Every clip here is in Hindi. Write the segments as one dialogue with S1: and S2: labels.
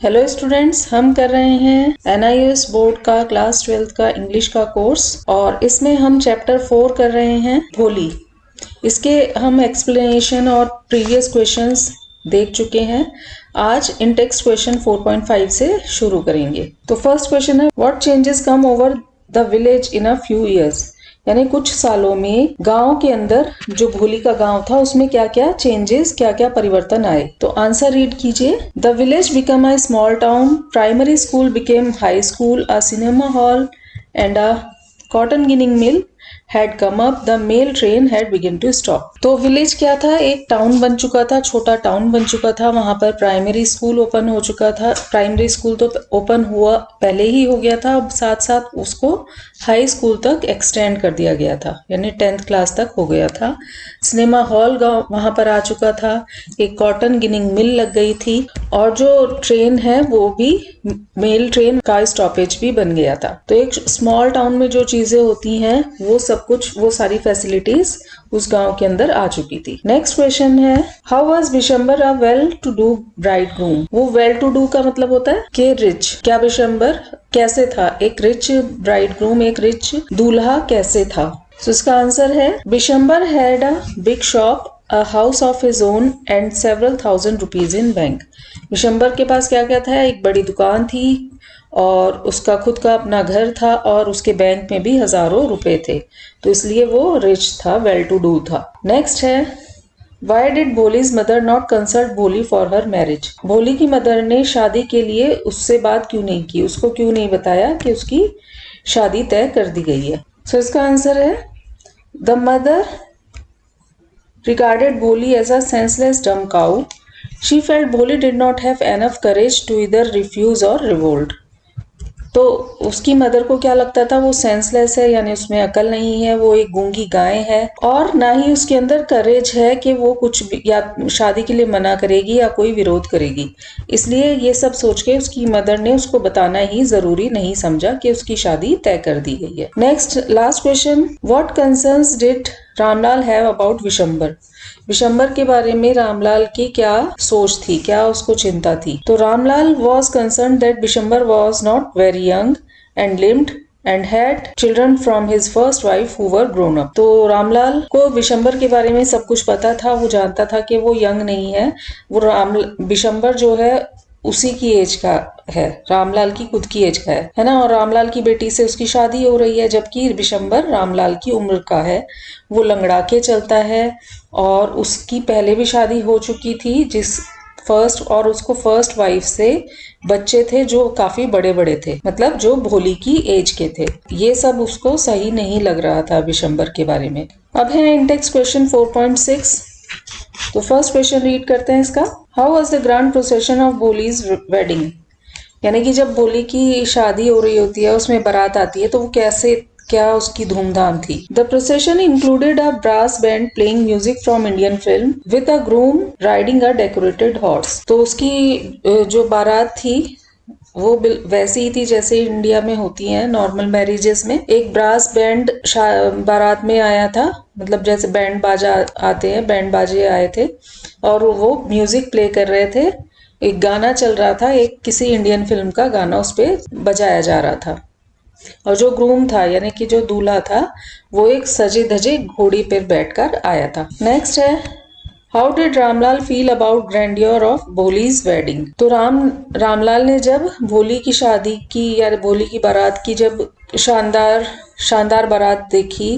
S1: हेलो स्टूडेंट्स, हम कर रहे हैं NIOS बोर्ड का क्लास 12 का इंग्लिश का कोर्स और इसमें हम चैप्टर 4 कर रहे हैं होली। इसके हम एक्सप्लेनेशन और प्रीवियस क्वेश्चंस देख चुके हैं। आज इन टेक्स्ट क्वेश्चन 4.5 से शुरू करेंगे। तो फर्स्ट क्वेश्चन है, what changes come over the village in a few years. यानी कुछ सालों में गांव के अंदर जो भोली का गांव था उसमें क्या क्या चेंजेस, क्या क्या परिवर्तन आए। तो आंसर रीड कीजिए। The village become a small town, primary school became high school, a cinema hall and a cotton ginning mill had come up, the mail train had begun to stop। तो विलेज क्या था, एक टाउन बन चुका था, छोटा टाउन बन चुका था। वहां पर प्राइमरी स्कूल ओपन हो चुका था। प्राइमरी स्कूल तो ओपन हुआ पहले ही हो गया था, अब साथ साथ उसको हाई स्कूल तक एक्सटेंड कर दिया गया था, यानी 10th क्लास तक हो गया था। सिनेमा हॉल वहां पर आ चुका था। एक कॉटन गिनिंग मिल लग गई थी और जो ट्रेन है वो भी मेल ट्रेन का स्टॉपेज भी बन गया था। तो एक स्मॉल टाउन में जो चीजें होती हैं वो सब कुछ, वो सारी फैसिलिटीज उस गांव के अंदर आ चुकी थी। नेक्स्ट क्वेश्चन है, how was Bishambar a well to do bridegroom. वो वेल टू डू का मतलब होता है कि रिच। क्या बिशंबर कैसे था, एक रिच ब्राइड ग्रूम, एक रिच दूल्हा कैसे था। तो इसका आंसर है, Bishambar had a big shop, a house of his own and several thousand rupees in bank. Bishambar के पास क्या क्या था, एक बड़ी दुकान थी और उसका खुद का अपना घर था और उसके बैंक में भी हजारों रुपए थे। तो इसलिए वो रिच था, वेल टू डू था। नेक्स्ट है, why did Bholi's mother not consult भोली फॉर हर मैरिज। भोली की मदर ने शादी के लिए उससे बात क्यों नहीं की, उसको क्यों नहीं बताया कि उसकी शादी तय कर दी गई है। सो इसका आंसर है, the mother regarded Bholi as a senseless dumb cow. She felt Bholi did not have enough courage to either refuse or revolt. तो उसकी मदर को क्या लगता था, वो सेंसलेस है, यानी उसमें अकल नहीं है, वो एक गूंगी गाय है और ना ही उसके अंदर करेज है कि वो कुछ भी या शादी के लिए मना करेगी या कोई विरोध करेगी। इसलिए ये सब सोच के उसकी मदर ने उसको बताना ही जरूरी नहीं समझा कि उसकी शादी तय कर दी गई है। Next last question, what concerns did Ramlal have about Vishambar. Vishambar के बारे में रामलाल की क्या सोच थी, क्या उसको चिंता थी। तो Ramlal was concern that Vishambar was not very young and limbed and had children from his first wife who were grown up. तो रामलाल को विशंबर के बारे में सब कुछ पता था, वो जानता था कि वो यंग नहीं है, वो विशंबर जो है उसी की एज का है, रामलाल की खुद की एज का है ना। और रामलाल की बेटी से उसकी शादी हो रही है, जबकि विशंबर रामलाल की उम्र का है। वो लंगड़ा के चलता है और उसकी पहले भी शादी हो चुकी थी और उसको फर्स्ट वाइफ से बच्चे थे जो काफी बड़े बड़े थे, मतलब जो भोली की एज के थे। ये सब उसको सही नहीं लग रहा था विशंबर के बारे में। अब है इंडेक्स क्वेश्चन 4.6। तो फर्स्ट क्वेश्चन रीड करते हैं इसका, how was the grand procession of Bholi's wedding. यानी कि जब भोली की शादी हो रही होती है, उसमें बारात आती है, तो वो कैसे, क्या उसकी धूमधाम थी। The procession included a brass band playing music from Indian film with a groom riding a decorated horse. तो उसकी जो बारात थी वो वैसी ही थी जैसे इंडिया में होती हैं नॉर्मल मैरिजेस में। एक ब्रास बैंड बारात में आया था, मतलब जैसे बैंड बाजा आते हैं, बैंड बाजे आए थे और वो म्यूजिक प्ले कर रहे थे। एक गाना चल रहा था, एक किसी इंडियन फिल्म का गाना उस पे बजाया जा रहा था और जो ग्रूम था यानी कि जो दूल्हा था वो एक सजे धजे घोड़ी पर बैठकर आया था। नेक्स्ट है, how did Ramlal feel about grandeur of Bholi's wedding. तो रामलाल ने जब भोली की शादी की या भोली की बारात की जब शानदार बारात देखी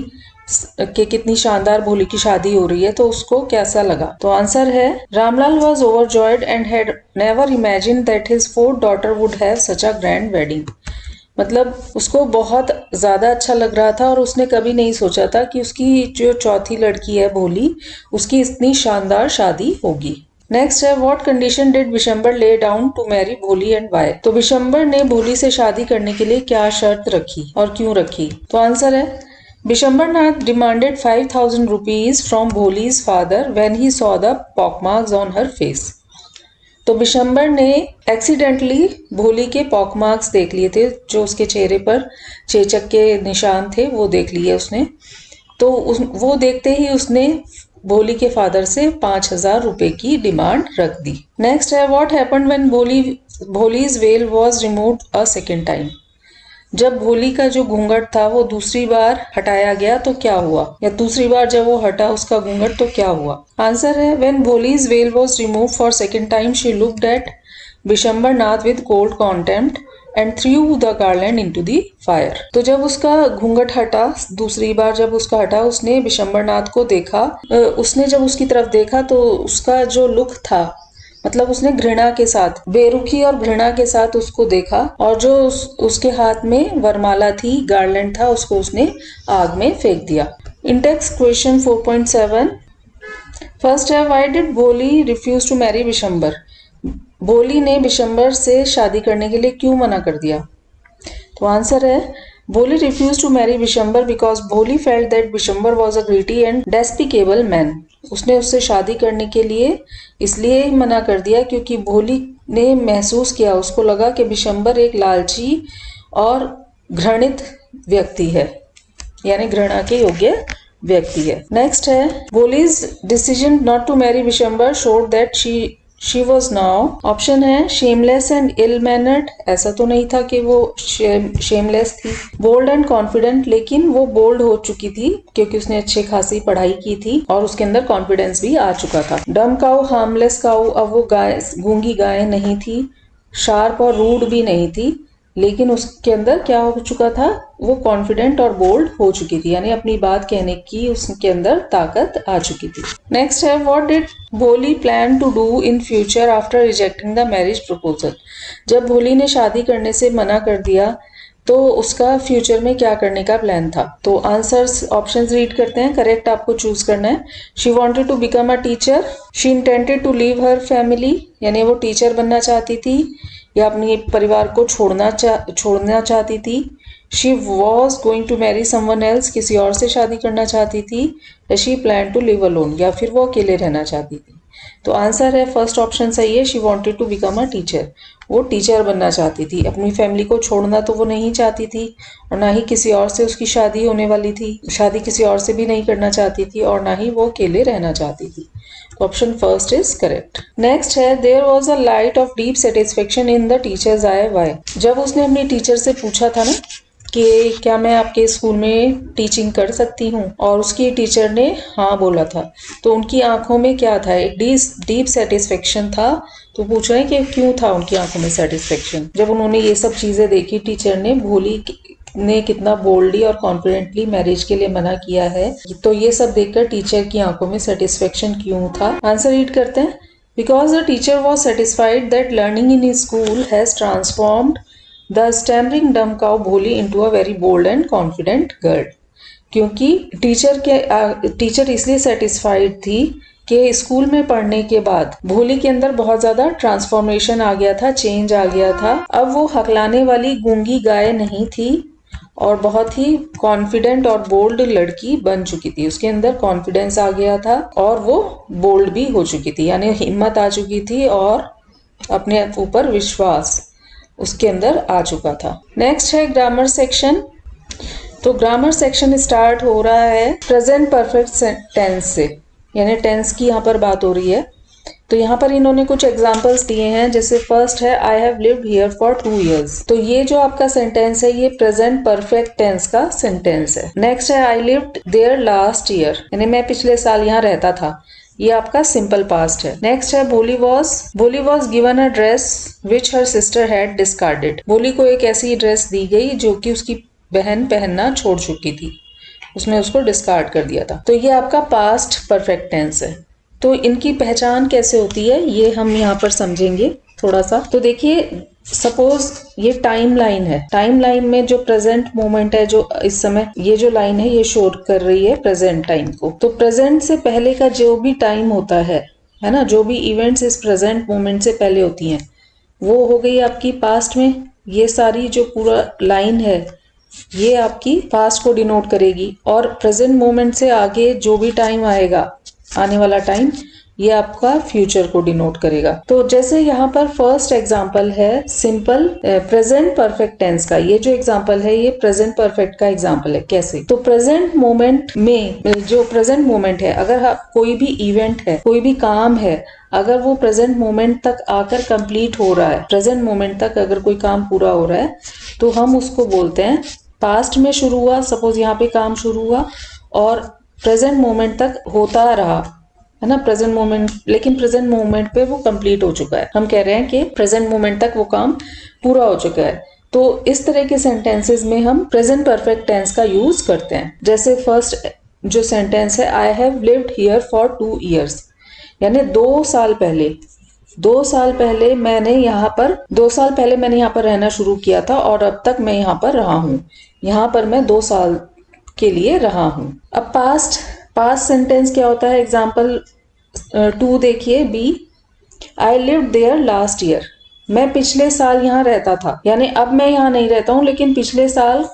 S1: कि कितनी शानदार भोली की शादी हो रही है, तो उसको कैसा लगा। तो आंसर है, Ramlal was overjoyed and had never imagine that his fourth daughter would have such a grand wedding. मतलब उसको बहुत ज्यादा अच्छा लग रहा था और उसने कभी नहीं सोचा था कि उसकी जो चौथी लड़की है भोली, उसकी इतनी शानदार शादी होगी। नेक्स्ट है, what condition did Bishambar lay down to marry Bholi and why. तो विशंबर ने भोली से शादी करने के लिए क्या शर्त रखी और क्यों रखी। तो आंसर है, Vishambharnath demanded 5,000 rupees from Bholi's father when he saw the pockmarks on her face। तो विशंबर ने एक्सीडेंटली भोली के पॉकमार्क्स देख लिए थे, जो उसके चेहरे पर चेचक के निशान थे वो देख लिए उसने। तो वो देखते ही उसने भोली के फादर से 5,000 रुपए की डिमांड रख दी। नेक्स्ट है what happened when Bholi's well was removed a second time. जब भोली का जो घूंघट था वो दूसरी बार हटाया गया तो क्या हुआ, या दूसरी बार जब वो हटा उसका घूंघट तो क्या हुआ। आंसर है when Bholi's well was remove for second time she looked at Bishambar Nath with cold contempt and through the garland into the fire. तो जब उसका घूंघट हटा, दूसरी बार जब उसका हटा, उसने बिशंबर नाथ को देखा। उसने जब उसकी तरफ देखा तो उसका जो लुक था, मतलब उसने घृणा के साथ, बेरुखी और घृणा के साथ उसको देखा, और जो उसके हाथ में वरमाला थी, गार्लैंड था, उसको उसने आग में फेंक दिया। इंटेक्स क्वेश्चन 4.7 फर्स्ट है व्हाई डिड भोली रिफ्यूज टू मैरी बिशंबर। भोली ने बिशंबर से शादी करने के लिए क्यों मना कर दिया। तो आंसर है Bholi refuse to marry Bishamber because Bholi felt that Bishamber was a greedy and despicable man. उसने उससे शादी करने के लिए इसलिए मना कर दिया क्योंकि भोली ने महसूस किया, उसको लगा कि बिशंबर एक लालची और घृणित व्यक्ति है, यानी घृणा के योग्य व्यक्ति है। नेक्स्ट है Bholi's decision not to marry Bishambar showed that she was now, option है शेमलेस एंड इल मैनर्ड, ऐसा तो नहीं था कि वो शेमलेस थी। बोल्ड एंड कॉन्फिडेंट, लेकिन वो बोल्ड हो चुकी थी क्योंकि उसने अच्छी खासी पढ़ाई की थी और उसके अंदर कॉन्फिडेंस भी आ चुका था। डम काऊ, हार्मलेस काऊ, अब वो गाय, गूंगी गाय नहीं थी, शार्प और रूड भी नहीं थी, लेकिन उसके अंदर क्या हो चुका था, वो कॉन्फिडेंट और बोल्ड हो चुकी थी, यानी अपनी बात कहने की उसके अंदर ताकत आ चुकी थी। नेक्स्ट है what did Bholi plan to do in future after rejecting the marriage proposal. जब भोली ने शादी करने से मना कर दिया तो उसका फ्यूचर में क्या करने का प्लान था। तो आंसर्स ऑप्शंस रीड करते हैं, करेक्ट आपको चूज करना है। She wanted to become a teacher, she intended to leave her family, यानी वो टीचर बनना चाहती थी या अपने परिवार को छोड़ना चाहती थी। She was going to marry someone else, किसी और से शादी करना चाहती थी। या she plan to live alone, या फिर वो अकेले रहना चाहती थी। तो आंसर है फर्स्ट ऑप्शन सही है, she wanted to become a teacher. वो टीचर बनना चाहती थी, अपनी फैमिली को छोड़ना तो वो नहीं चाहती थी, और ना ही किसी और से उसकी शादी होने वाली थी, शादी किसी और से भी नहीं करना चाहती थी, और ना ही वो अकेले रहना चाहती थी। Option first is correct. Next है there was a light of deep satisfaction in the teacher's eye वाई। जब उसने अपनी टीचर से पूछा था ना कि क्या मैं आपके स्कूल में टीचिंग कर सकती हूँ, और उसकी टीचर ने हाँ बोला था, तो उनकी आंखों में क्या था, एक डीप सेटिस्फेक्शन था। तो पूछ रहे हैं कि क्यों था उनकी आंखों में सेटिस्फेक्शन। जब उन्होंने ये सब चीजें देखी, टीचर ने भोली ने कितना बोल्डली और कॉन्फिडेंटली मैरिज के लिए मना किया है, तो ये सब देखकर टीचर की आंखों में सेटिस्फेक्शन क्यों था। आंसर रीड करते हैं। Because the teacher was satisfied that learning in school has transformed the stammering dumb cow Bholi into a very bold and confident girl. क्योंकि टीचर इसलिए सेटिस्फाइड थी कि स्कूल में पढ़ने के बाद भोली के अंदर बहुत ज्यादा ट्रांसफॉर्मेशन आ गया था, चेंज आ गया था। अब वो हकलाने वाली गूंगी गाय नहीं थी और बहुत ही कॉन्फिडेंट और बोल्ड लड़की बन चुकी थी। उसके अंदर कॉन्फिडेंस आ गया था और वो बोल्ड भी हो चुकी थी, यानी हिम्मत आ चुकी थी और अपने ऊपर विश्वास उसके अंदर आ चुका था। नेक्स्ट है ग्रामर सेक्शन। तो ग्रामर सेक्शन स्टार्ट हो रहा है प्रेजेंट परफेक्ट टेंस से, यानी टेंस की यहाँ पर बात हो रही है। तो यहाँ पर इन्होंने कुछ एग्जाम्पल्स दिए हैं, जैसे फर्स्ट है I have lived here for 2 years। तो ये जो आपका सेंटेंस है ये प्रेजेंट परफेक्ट टेंस का सेंटेंस है। नेक्स्ट है I lived there last year, यानी मैं पिछले साल यहाँ रहता था, ये आपका सिंपल पास्ट है। नेक्स्ट है भोली was given a dress which her sister had discarded. भोली को एक ऐसी ड्रेस दी गई जो कि उसकी बहन पहनना छोड़ चुकी थी, उसने उसको डिस्कार्ड कर दिया था। तो ये आपका पास्ट परफेक्ट टेंस है। तो इनकी पहचान कैसे होती है ये हम यहाँ पर समझेंगे थोड़ा सा। तो देखिए सपोज ये टाइम लाइन है, टाइम लाइन में जो प्रेजेंट मोमेंट है, जो इस समय ये जो लाइन है ये शो कर रही है प्रेजेंट टाइम को। तो प्रेजेंट से पहले का जो भी टाइम होता है ना, जो भी इवेंट्स इस प्रेजेंट मोमेंट से पहले होती हैं वो हो गई आपकी पास्ट में। ये सारी जो पूरा लाइन है ये आपकी पास्ट को डिनोट करेगी, और प्रेजेंट मोमेंट से आगे जो भी टाइम आएगा, आने वाला टाइम, ये आपका फ्यूचर को डिनोट करेगा। तो जैसे यहाँ पर फर्स्ट एग्जांपल है सिंपल प्रेजेंट परफेक्ट टेंस का। ये जो एग्जांपल है ये प्रेजेंट परफेक्ट का एग्जांपल है। कैसे? तो प्रेजेंट मोमेंट में जो प्रेजेंट मोमेंट है, अगर कोई भी इवेंट है, कोई भी काम है, अगर वो प्रेजेंट मोमेंट तक आकर कंप्लीट हो रहा है, प्रेजेंट मोमेंट तक अगर कोई काम पूरा हो रहा है, तो हम उसको बोलते हैं पास्ट में शुरू हुआ। सपोज यहाँ पे काम शुरू हुआ और प्रेजेंट मोमेंट तक होता रहा, है ना, प्रेजेंट मोमेंट, लेकिन प्रेजेंट मोमेंट पे वो कंप्लीट हो चुका है। हम कह रहे हैं कि प्रेजेंट मोमेंट तक वो काम पूरा हो चुका है। तो इस तरह के सेंटेंसेस में हम प्रेजेंट परफेक्ट टेंस का यूज करते हैं। जैसे फर्स्ट जो सेंटेंस है, I have lived here for 2 years, यानी 2 साल पहले, 2 साल पहले मैंने यहाँ पर रहना शुरू किया था और अब तक मैं यहाँ पर रहा हूँ। यहाँ पर मैं 2 साल के लिए रहा हूँ। अब पास्ट सेंटेंस क्या होता है? एग्जाम्पल 2 देखिए, B, I lived there last year, मैं पिछले साल यहाँ रहता था, यानी अब मैं यहाँ नहीं रहता हूँ लेकिन पिछले साल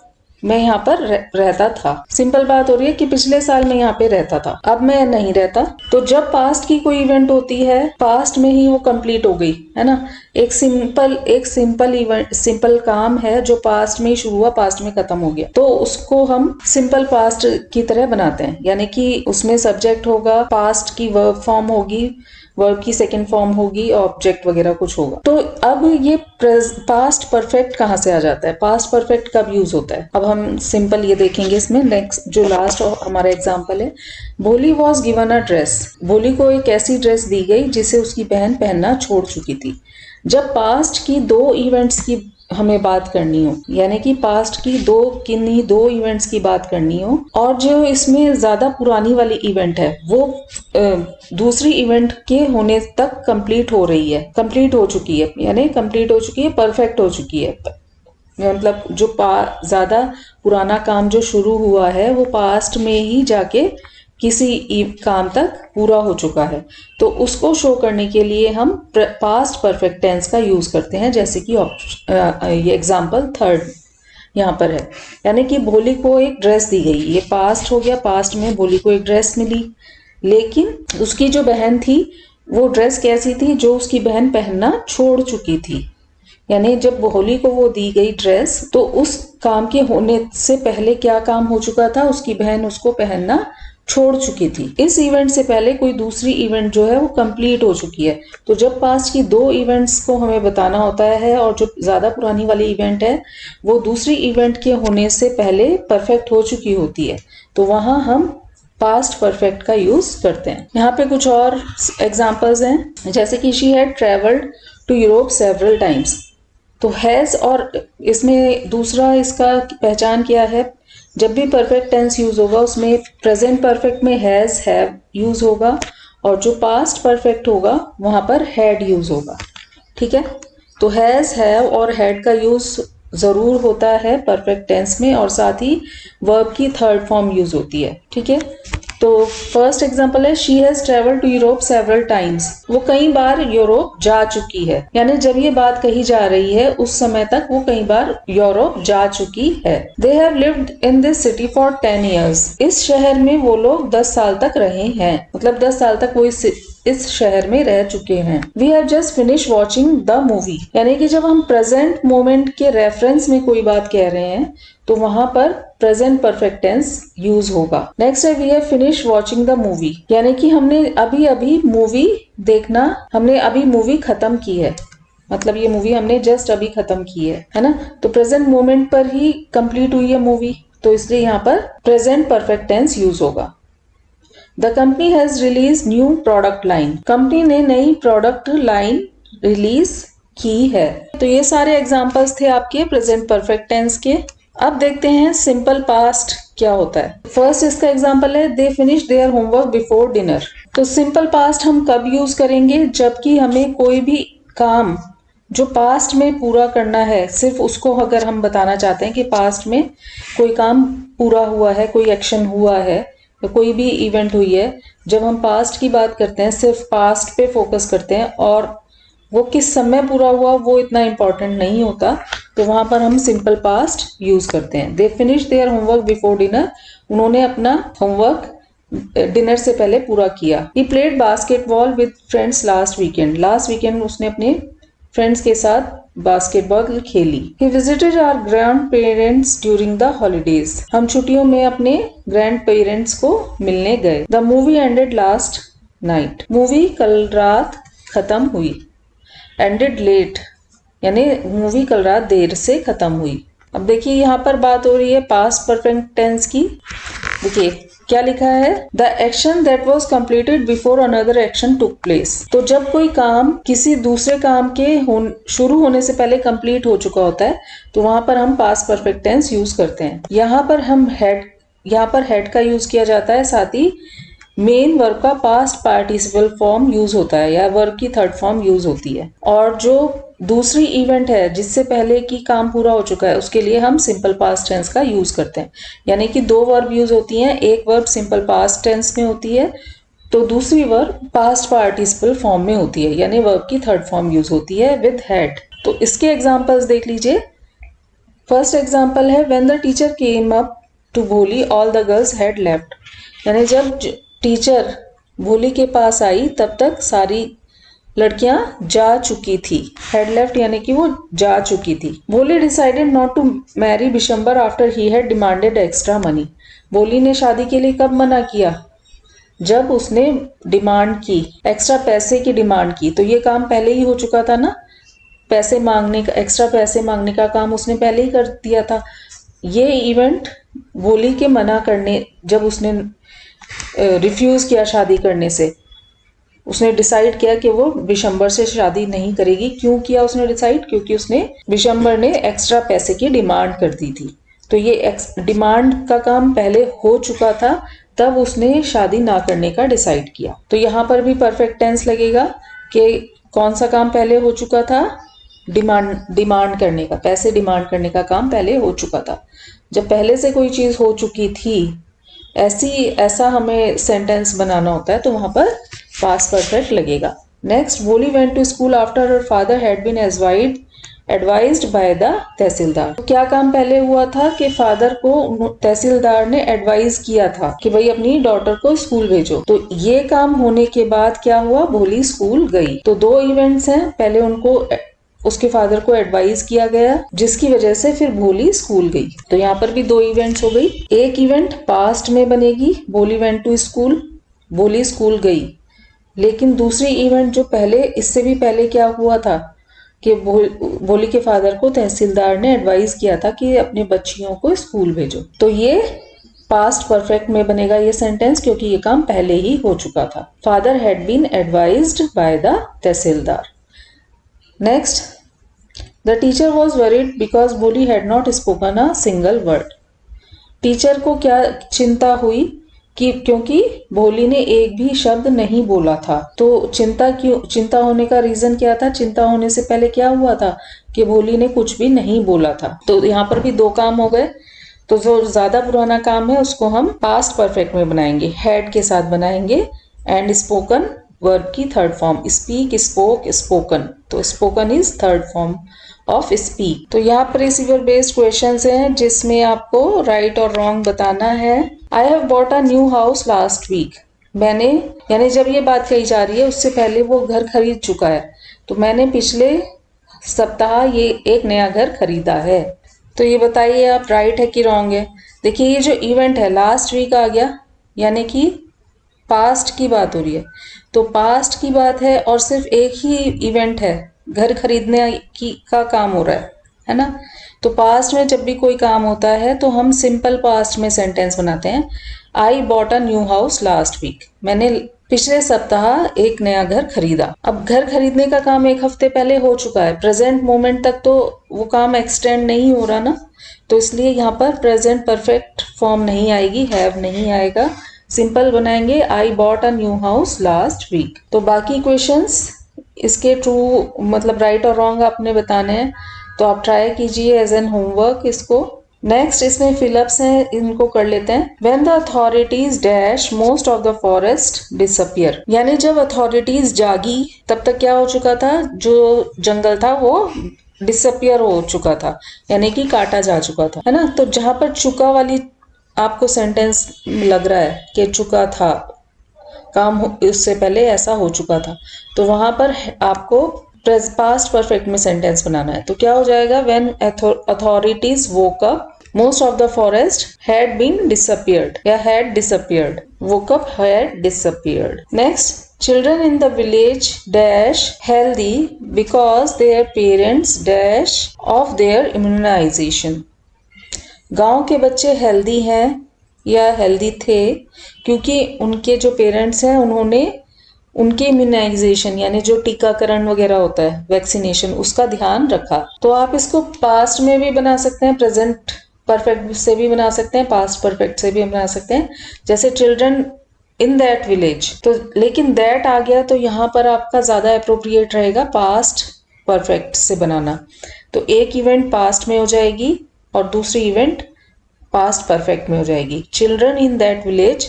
S1: मैं यहाँ पर रहता था। सिंपल बात हो रही है कि पिछले साल मैं यहाँ पे रहता था, अब मैं नहीं रहता। तो जब पास्ट की कोई इवेंट होती है, पास्ट में ही वो कंप्लीट हो गई, है ना। एक सिंपल इवेंट, सिंपल काम है जो पास्ट में ही शुरू हुआ, पास्ट में खत्म हो गया, तो उसको हम सिंपल पास्ट की तरह बनाते हैं। यानी कि उसमें सब्जेक्ट होगा, पास्ट की वर्ब फॉर्म होगी, वर्ब की सेकंड फॉर्म होगी, ऑब्जेक्ट वगैरह कुछ होगा। तो अब ये पास्ट परफेक्ट कहाँ से आ जाता है? पास्ट परफेक्ट कब यूज होता है? अब हम सिंपल ये देखेंगे इसमें। नेक्स्ट जो लास्ट हमारा एग्जांपल है, भोली वॉज गिवन अ ड्रेस, भोली को एक ऐसी ड्रेस दी गई जिसे उसकी बहन पहनना छोड़ चुकी थी। जब पास्ट की 2 इवेंट्स की हमें बात करनी हो, यानी कि पास्ट की किन्हीं 2 इवेंट्स की बात करनी हो, और जो इसमें ज्यादा पुरानी वाली इवेंट है वो दूसरी इवेंट के होने तक कंप्लीट हो रही है, कंप्लीट हो चुकी है, यानी कंप्लीट हो चुकी है, परफेक्ट हो चुकी है। मतलब जो ज्यादा पुराना काम जो शुरू हुआ है वो पास्ट में ही जाके किसी काम तक पूरा हो चुका है, तो उसको शो करने के लिए हम पास्ट परफेक्ट टेंस का यूज करते हैं। जैसे कि ये एग्जांपल 3 यहाँ पर है, यानी कि भोली को एक ड्रेस दी गई, ये पास्ट हो गया, पास्ट में भोली को एक ड्रेस मिली, लेकिन उसकी जो बहन थी वो ड्रेस कैसी थी? जो उसकी बहन पहनना छोड़ चुकी थी। यानी जब भोली को वो दी गई ड्रेस, तो उस काम के होने से पहले क्या काम हो चुका था? उसकी बहन उसको पहनना छोड़ चुकी थी। इस इवेंट से पहले कोई दूसरी इवेंट जो है वो कंप्लीट हो चुकी है। तो जब पास्ट की 2 इवेंट्स को हमें बताना होता है और जो ज्यादा पुरानी वाली इवेंट है वो दूसरी इवेंट के होने से पहले परफेक्ट हो चुकी होती है, तो वहां हम पास्ट परफेक्ट का यूज करते हैं। यहाँ पे कुछ और एग्जांपल्स हैं, जैसे कि she had travelled to Europe several times. तो हैज, और इसमें दूसरा इसका पहचान क्या है? जब भी परफेक्ट टेंस यूज होगा उसमें प्रेजेंट परफेक्ट में हैज, हैव यूज होगा, और जो पास्ट परफेक्ट होगा वहां पर हैड यूज होगा। ठीक है, तो हैज, हैव और हैड का यूज जरूर होता है परफेक्ट टेंस में, और साथ ही वर्ब की 3rd फॉर्म यूज होती है। ठीक है, तो फर्स्ट एग्जांपल है, she has travelled to Europe several times, वो कई बार यूरोप जा चुकी है। यानी जब ये बात कही जा रही है उस समय तक वो कई बार यूरोप जा चुकी है। They have lived in this city for 10 years, इस शहर में वो लोग 10 साल तक रहे हैं, मतलब 10 साल तक वो इस शहर में रह चुके हैं। We have just finish watching the movie, यानी कि जब हम प्रेजेंट मोमेंट के रेफरेंस में कोई बात कह रहे हैं तो वहां पर प्रेजेंट परफेक्ट टेंस यूज होगा। नेक्स्ट है, we have finish watching the movie, यानी कि हमने अभी मूवी देखना, हमने अभी मूवी खत्म की है, मतलब ये मूवी हमने जस्ट अभी खत्म की है ना। तो प्रेजेंट मोमेंट पर ही कंप्लीट हुई है मूवी, तो इसलिए यहाँ पर प्रेजेंट परफेक्ट टेंस यूज होगा। The company has release new product line, company ने नई प्रोडक्ट लाइन रिलीज की है। तो ये सारे एग्जांपल्स थे आपके प्रेजेंट परफेक्ट टेंस के। अब देखते हैं सिंपल पास्ट क्या होता है। फर्स्ट इसका एग्जांपल है, दे finish their homework before dinner. तो सिंपल पास्ट हम कब यूज करेंगे? जबकि हमें कोई भी काम जो पास्ट में पूरा करना है, सिर्फ उसको अगर हम बताना चाहते हैं कि पास्ट में कोई काम पूरा हुआ है, कोई एक्शन हुआ है, तो कोई भी इवेंट हुई है, जब हम पास्ट की बात करते हैं सिर्फ पास्ट पे फोकस करते हैं और वो किस समय पूरा हुआ वो इतना इम्पोर्टेंट नहीं होता, तो वहां पर हम सिंपल पास्ट यूज करते हैं। They finish their homework before dinner, उन्होंने अपना होमवर्क डिनर से पहले पूरा किया। He played basketball with friends last weekend. Last weekend उसने अपने फ्रेंड्स के साथ बास्केटबॉल खेली। He visited our grandparents during the holidays. हम छुट्टियों में अपने ग्रैंड पेरेंट्स को मिलने गए। The movie ended last night. Movie कल रात खत्म हुई। एंडेड लेट यानी मूवी कल रात देर से खत्म हुई। अब देखिए यहाँ पर बात हो रही है पास्ट परफेक्ट टेंस की। देखिए क्या लिखा है, the action that was completed before another action took place. तो जब कोई काम किसी दूसरे काम के शुरू होने से पहले कंप्लीट हो चुका होता है तो वहां पर हम पास्ट परफेक्ट टेंस यूज करते हैं। यहाँ पर हेड का यूज किया जाता है, साथ ही मेन वर्ब का पास्ट पार्टिसिपल फॉर्म यूज होता है या वर्ब की थर्ड फॉर्म यूज होती है। और जो दूसरी इवेंट है जिससे पहले की काम पूरा हो चुका है उसके लिए हम सिंपल पास्ट टेंस का यूज करते हैं। यानी कि दो वर्ब यूज होती हैं, एक वर्ब सिंपल पास्ट टेंस में होती है तो दूसरी वर्ब पास्ट पार्टिसिपल फॉर्म में होती है, यानी वर्ब की थर्ड फॉर्म यूज होती है विद हैड। तो इसके एग्जांपल्स देख लीजिए। फर्स्ट एग्जांपल है when the teacher came up to Bholi all the girls had left. यानी जब टीचर भोली के पास आई तब तक सारी लड़कियां जा चुकी थी। हैड लेफ्ट यानी कि वो जा चुकी थी। Bholi decided not to marry Bishambar after he had demanded extra money. Bholi ने शादी के लिए कब मना किया, जब उसने डिमांड की, एक्स्ट्रा पैसे की डिमांड की। तो ये काम पहले ही हो चुका था ना, पैसे मांगने का, एक्स्ट्रा पैसे मांगने का काम उसने पहले ही कर दिया था। ये इवेंट भोली के मना करने, जब उसने रिफ्यूज किया शादी करने से, उसने डिसाइड किया कि वो बिशंबर से शादी नहीं करेगी। क्यों किया उसने डिसाइड, क्योंकि उसने बिशंबर ने एक्स्ट्रा पैसे की डिमांड कर दी थी। तो ये डिमांड का काम पहले हो चुका था, तब उसने शादी ना करने का डिसाइड किया। तो यहाँ पर भी परफेक्ट टेंस लगेगा कि कौन सा काम पहले हो चुका था, डिमांड करने का, पैसे डिमांड करने का काम पहले हो चुका था। जब पहले से कोई चीज हो चुकी थी, ऐसा हमें सेंटेंस बनाना होता है तो वहां पर पास्ट परफेक्ट लगेगा। Next, Bholi went to school after her father had been advised by the tehsildar. तो क्या काम पहले हुआ था कि फादर को तहसीलदार ने एडवाइज किया था कि भाई अपनी डॉटर को स्कूल भेजो। तो ये काम होने के बाद क्या हुआ, भोली स्कूल गई। तो दो इवेंट्स हैं, पहले उनको उसके फादर को एडवाइस किया गया जिसकी वजह से फिर भोली स्कूल गई। तो यहाँ पर भी दो इवेंट्स हो गई। एक इवेंट पास्ट में बनेगी, भोली वेंट टू स्कूल, भोली स्कूल गई। लेकिन दूसरी इवेंट जो पहले, इससे भी पहले क्या हुआ था कि भोली के फादर को तहसीलदार ने एडवाइस किया था कि अपने बच्चियों को स्कूल भेजो। तो ये पास्ट परफेक्ट में बनेगा ये सेंटेंस, क्योंकि ये काम पहले ही हो चुका था। Father had been advised by the tehsildar. Next, the teacher was worried because Bholi had not spoken a single word. Teacher को क्या चिंता हुई कि क्योंकि भोली ने एक भी शब्द नहीं बोला था। तो चिंता होने का रीजन क्या था, चिंता होने से पहले क्या हुआ था कि भोली ने कुछ भी नहीं बोला था। तो यहाँ पर भी दो काम हो गए। तो जो ज्यादा पुराना काम है उसको हम पास्ट परफेक्ट में बनाएंगे, हैड के साथ बनाएंगे। एंड स्पोकन वर्ब की third form, speak, spoke, spoken. तो spoken is third form of speak. तो यहाँ पर रिसीवर बेस्ड क्वेश्चंस हैं जिसमें आपको राइट और रॉन्ग बताना है। I have bought a new house last week. मैंने, यानी जब ये बात कही जा रही है उससे पहले वो घर खरीद चुका है। तो मैंने पिछले सप्ताह ये एक नया घर खरीदा है। तो ये बताइए आप राइट है कि रॉन्ग है। देखिए ये जो इवेंट है लास्ट वीक आ गया, यानी कि पास्ट की बात हो रही है। तो पास्ट की बात है और सिर्फ एक ही इवेंट है, घर खरीदने का काम हो रहा है ना। तो पास्ट में जब भी कोई काम होता है तो हम सिंपल पास्ट में सेंटेंस बनाते हैं। I bought a new house last week. मैंने पिछले सप्ताह एक नया घर खरीदा। अब घर खरीदने का काम एक हफ्ते पहले हो चुका है, प्रेजेंट मोमेंट तक तो वो काम एक्सटेंड नहीं हो रहा ना, तो इसलिए यहाँ पर प्रेजेंट परफेक्ट फॉर्म नहीं आएगी, हैव नहीं आएगा। सिंपल बनाएंगे I bought a new house last week. तो बाकी क्वेश्चंस इसके ट्रू मतलब राइट और रॉन्ग आपने बताने हैं, तो आप ट्राई कीजिए एज एन होमवर्क इसको। नेक्स्ट इसमें फिलअप्स हैं, इनको कर लेते हैं। When the authorities dash most of the forest disappear. यानी जब अथॉरिटीज जागी तब तक क्या हो चुका था, जो जंगल था वो डिसअपियर हो चुका था, यानी कि काटा जा चुका था, है ना। तो जहां पर चुका वाली आपको सेंटेंस लग रहा है कि चुका था, काम इससे पहले ऐसा हो चुका था, तो वहां पर आपको पास्ट परफेक्ट में सेंटेंस बनाना है। तो क्या हो जाएगा, when authorities woke up most of the forest had been disappeared या had disappeared, woke up had disappeared. Next, children in the village dash healthy because their parents dash of their immunization. गांव के बच्चे हेल्दी हैं या हेल्दी थे क्योंकि उनके जो पेरेंट्स हैं उन्होंने उनके इम्यूनाइजेशन यानी जो टीकाकरण वगैरह होता है, वैक्सीनेशन, उसका ध्यान रखा। तो आप इसको पास्ट में भी बना सकते हैं, प्रेजेंट परफेक्ट से भी बना सकते हैं, पास्ट परफेक्ट से भी बना सकते हैं। जैसे चिल्ड्रन इन दैट विलेज, तो लेकिन दैट आ गया तो यहाँ पर आपका ज्यादा अप्रोप्रिएट रहेगा पास्ट परफेक्ट से बनाना। तो एक इवेंट पास्ट में हो जाएगी और दूसरी इवेंट पास्ट परफेक्ट में हो जाएगी। Children in that village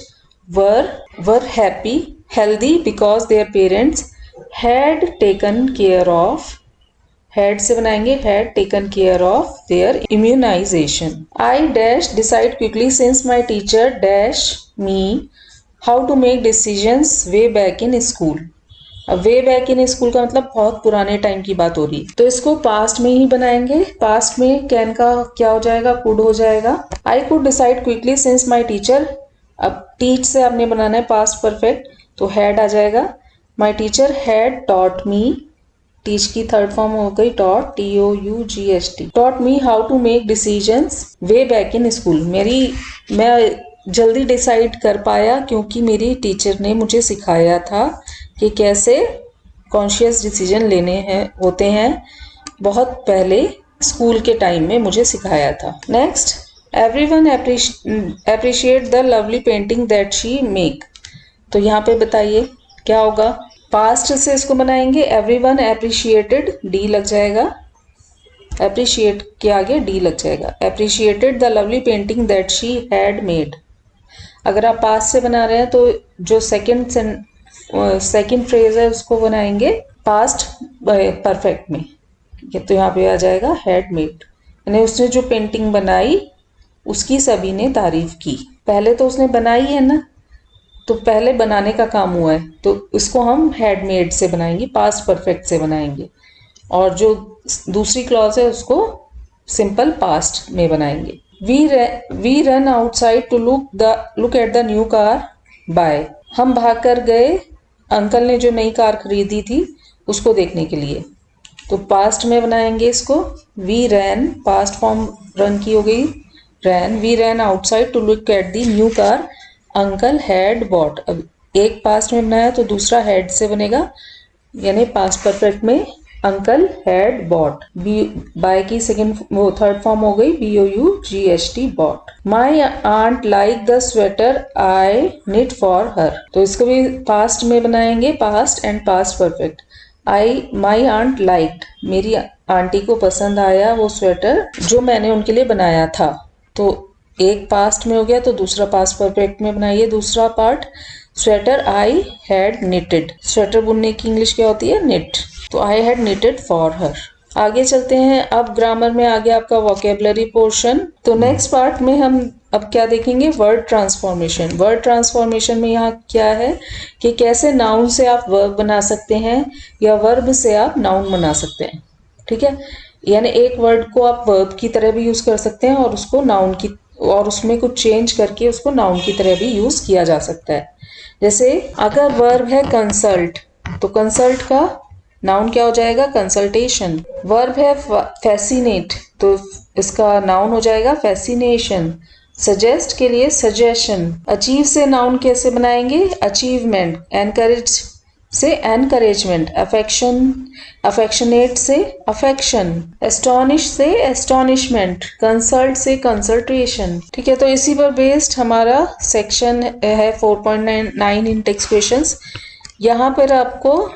S1: were happy healthy because their parents had taken care of, had से बनाएंगे had taken care of their immunization. I dash decide quickly since my teacher dash me how to make decisions way back in school. अब वे बैक इन स्कूल का मतलब बहुत पुराने टाइम की बात हो रही, तो इसको पास्ट में ही बनाएंगे। पास्ट में कैन का क्या हो जाएगा, कुड हो जाएगा। I could decide quickly since my teacher, अब टीच से आपने बनाना है पास्ट परफेक्ट, तो हैड आ जाएगा। My teacher had taught me, teach की थर्ड फॉर्म हो गई taught, TOUGHT, taught me how to make decisions way back in school. मैं जल्दी डिसाइड कर पाया क्योंकि मेरी टीचर ने मुझे सिखाया था कि कैसे कॉन्शियस डिसीजन लेने हैं होते हैं, बहुत पहले स्कूल के टाइम में मुझे सिखाया था। Next, everyone appreciate the lovely painting that she make. तो यहाँ पे बताइए क्या होगा, पास्ट से इसको बनाएंगे। एवरीवन एप्रिशिएटेड, डी लग जाएगा, एप्रिशिएट के आगे डी लग जाएगा। Appreciated the lovely painting that she had made. अगर आप पास्ट से बना रहे हैं तो जो सेकंड फ्रेज है उसको बनाएंगे पास्ट परफेक्ट में। तो यहाँ पे आ जाएगा हैड मेड, यानी उसने जो पेंटिंग बनाई उसकी सभी ने तारीफ की। पहले तो उसने बनाई है ना, तो पहले बनाने का काम हुआ है, तो इसको हम हैड मेड से बनाएंगे, पास्ट परफेक्ट से बनाएंगे। और जो दूसरी क्लॉज है उसको सिंपल पास्ट में बनाएंगे। We run outside to look at the new car buy. हम भाग कर गए अंकल ने जो नई कार खरीदी थी उसको देखने के लिए। तो पास्ट में बनाएंगे इसको। We ran, past form run की हो गई ran. We ran outside to look at the new car uncle had bought. अब एक पास्ट में बनाया तो दूसरा हैड से बनेगा, यानी पास्ट परफेक्ट में अंकल हैड बॉट। बाय की थर्ड फॉर्म हो गई BOUGHT, bought. My aunt like the sweater I knit for her. तो इसको भी पास्ट में बनाएंगे, past and past perfect. My aunt liked, मेरी आंटी को पसंद आया वो स्वेटर जो मैंने उनके लिए बनाया था। तो एक पास्ट में हो गया तो दूसरा पास्ट परफेक्ट में बनाइए। दूसरा part, sweater I had knitted. Sweater बुनने की इंग्लिश क्या होती है, निट। तो I had knitted for her. आगे चलते हैं, अब ग्रामर में आ गया आपका वोकेबलरी पोर्शन। तो नेक्स्ट पार्ट में हम अब क्या देखेंगे, वर्ड ट्रांसफॉर्मेशन। वर्ड ट्रांसफॉर्मेशन में यहाँ क्या है कि कैसे नाउन से आप वर्ब बना सकते हैं या वर्ब से आप नाउन बना सकते हैं। ठीक है, यानी एक वर्ड को आप वर्ब की तरह भी यूज कर सकते हैं और उसको नाउन की, और उसमें कुछ चेंज करके उसको नाउन की तरह भी यूज किया जा सकता है। जैसे अगर वर्ब है कंसल्ट, तो कंसल्ट का नाउन क्या हो जाएगा, कंसल्टेशन। वर्ब है फैसिनेट, तो इसका नाउन हो जाएगा फैसिनेशन। सजेस्ट के लिए सजेशन। अचीव से नाउन कैसे बनाएंगे, अचीवमेंट। एनकरेज से एनकरेजमेंट। अफेक्शन, अफेक्शनेट से अफेक्शन। एस्टॉनिश से एस्टॉनिशमेंट। कंसल्ट से कंसल्ट्रेशन। ठीक है, तो इसी पर बेस्ड हमारा सेक्शन है 4.9 इन टेक्स्ट क्वेश्चंस। यहाँ पर आपको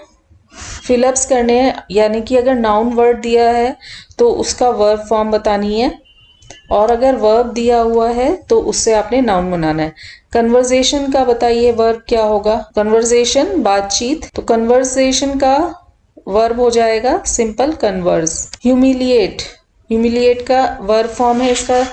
S1: फिलअप्स करने हैं, यानी कि अगर नाउन वर्ड दिया है तो उसका वर्ब फॉर्म बतानी है, और अगर वर्ब दिया हुआ है तो उससे आपने नाउन बनाना है। कन्वर्सेशन का बताइए वर्ब क्या होगा, कन्वर्सेशन बातचीत, तो कन्वर्सेशन का वर्ब हो जाएगा सिंपल कन्वर्स। ह्यूमिलिएट, ह्यूमिलिएट का वर्ब फॉर्म है इसका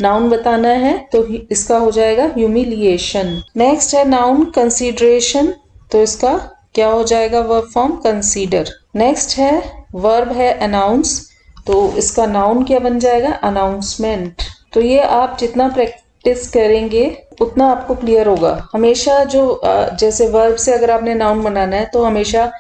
S1: नाउन बताना है तो इसका हो जाएगा ह्यूमिलिएशन। नेक्स्ट है नाउन कंसीडरेशन, तो इसका क्या हो जाएगा वर्ब फॉर्म कंसीडर। नेक्स्ट है वर्ब है अनाउंस, तो इसका नाउन क्या बन जाएगा अनाउंसमेंट। तो ये आप जितना प्रैक्टिस करेंगे उतना आपको क्लियर होगा। हमेशा जो जैसे वर्ब से अगर आपने नाउन बनाना है तो हमेशा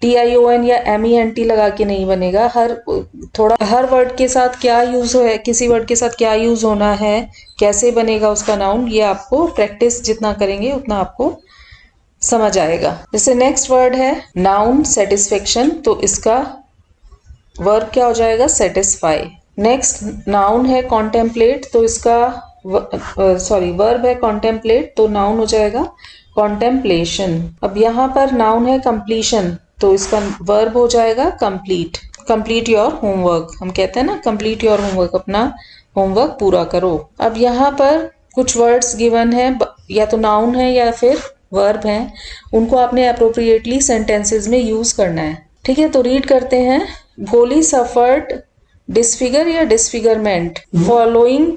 S1: TION या MENT लगा के नहीं बनेगा। हर वर्ड के साथ क्या यूज है, किसी वर्ड के साथ क्या यूज होना है, कैसे बनेगा उसका नाउन, ये आपको प्रैक्टिस जितना करेंगे उतना आपको समझ आएगा। जैसे नेक्स्ट वर्ड है नाउन सेटिस्फेक्शन, तो इसका वर्ब क्या हो जाएगा सेटिस्फाई। नेक्स्ट नाउन है कॉन्टेम्पलेट, तो इसका वर्ब है कॉन्टेम्पलेट, तो नाउन हो जाएगा कॉन्टेम्पलेशन। अब यहाँ पर नाउन है कंप्लीशन, तो इसका वर्ब हो जाएगा कंप्लीट। कंप्लीट योर होमवर्क, हम कहते हैं ना कंप्लीट योर होमवर्क, अपना होमवर्क पूरा करो। अब यहाँ पर कुछ वर्ड्स गिवन है, या तो नाउन है या फिर वर्ब है, उनको आपने अप्रोप्रिएटली सेंटेंसेस में यूज करना है। ठीक है, तो रीड करते हैं। भोली सफर्ड डिसफिगर या disfigurement following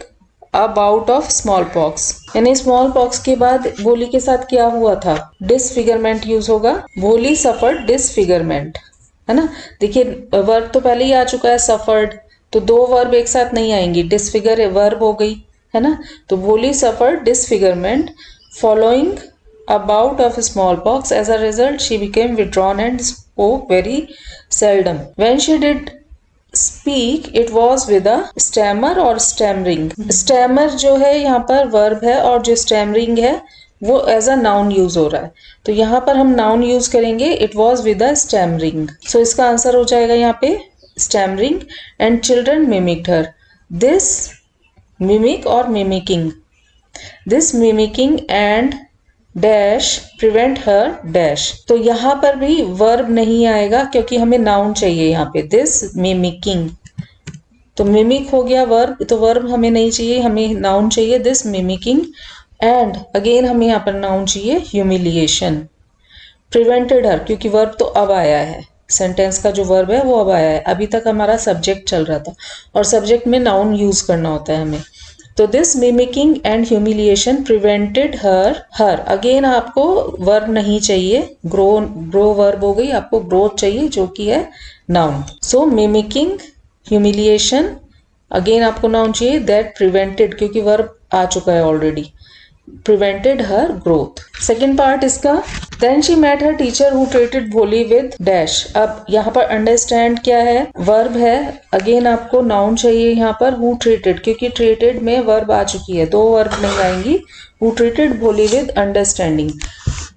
S1: a bout of small pox, यानी स्मॉल पॉक्स के बाद भोली के साथ क्या हुआ था, डिसफिगरमेंट यूज होगा। भोली सफर्ड डिसफिगरमेंट, है ना। देखिए वर्ब तो पहले ही आ चुका है सफर्ड, तो दो वर्ब एक साथ नहीं आएंगी, डिसफिगर वर्ब हो गई, है ना। तो भोली suffered disfigurement following a bout of smallpox. As a result, she became withdrawn and spoke very seldom. When she did speak, it was with a stammer or stammering. Stammer जो है यहाँ पर verb है, और जो stammering है वो as a noun use हो रहा है, तो यहाँ पर हम noun use करेंगे it was with a stammering. So इसका आंसर हो जाएगा यहाँ पे stammering. And children mimicked her. This mimic or mimicking. This mimicking and dash prevent her dash, तो यहाँ पर भी वर्ब नहीं आएगा क्योंकि हमें नाउन चाहिए यहाँ पे। दिस मिमिकिंग, तो मिमिक हो गया वर्ब, तो वर्ब हमें नहीं चाहिए, हमें नाउन चाहिए दिस मिमिकिंग। एंड अगेन हमें यहाँ पर नाउन चाहिए ह्यूमिलिएशन। प्रिवेंटेड हर, क्योंकि वर्ब तो अब आया है, सेंटेंस का जो वर्ब है वो अब आया है, अभी तक हमारा सब्जेक्ट चल रहा था और सब्जेक्ट में नाउन यूज करना होता है हमें। तो this mimicking and humiliation prevented her again आपको वर्ब नहीं चाहिए, ग्रो वर्ब हो गई, आपको ग्रोथ चाहिए जो कि है noun. So mimicking humiliation, again आपको नाउन चाहिए दैट प्रिवेंटेड, क्योंकि वर्ब आ चुका है already, prevented her growth. Second part इसका, then she met her teacher who treated Bholi with dash. अब यहाँ पर अंडरस्टैंड क्या है, वर्ब है, अगेन आपको नाउन चाहिए यहाँ पर हु ट्रीटेड, क्योंकि ट्रीटेड में वर्ब आ चुकी है, दो वर्ब नहीं आएंगी। Who treated Bholi with understanding,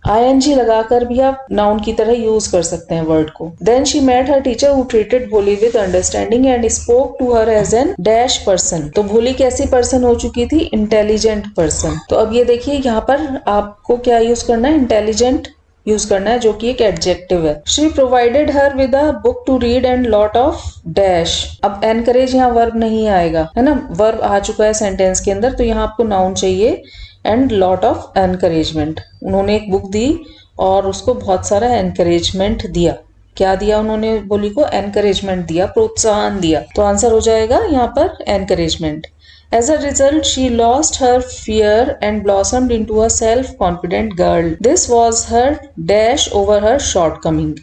S1: ING लगाकर भी आप नाउन की तरह यूज कर सकते हैं वर्ड को। Then she met her teacher who treated Bholi with understanding and spoke to her as an dash person. तो भोली कैसी पर्सन हो चुकी थी, इंटेलिजेंट पर्सन। तो अब ये देखिए यहाँ पर आपको क्या यूज करना है, इंटेलिजेंट यूज करना है, जो कि एक एडजेक्टिव है। She provided her with a book to read and lot of dash. अब एनकरेज यहाँ वर्ब नहीं आएगा, है ना, वर्ब आ चुका है सेंटेंस के अंदर, तो यहाँ आपको नाउन चाहिए एंड लॉट ऑफ एनकरेजमेंट। उन्होंने एक बुक दी और उसको बहुत सारा एनकरेजमेंट दिया। क्या दिया उन्होंने भोली को, एनकरेजमेंट दिया, प्रोत्साहन दिया। तो आंसर हो जाएगा यहाँ पर encouragement. As a result, she lost her fear and blossomed into a self-confident girl. This was her dash over her shortcoming.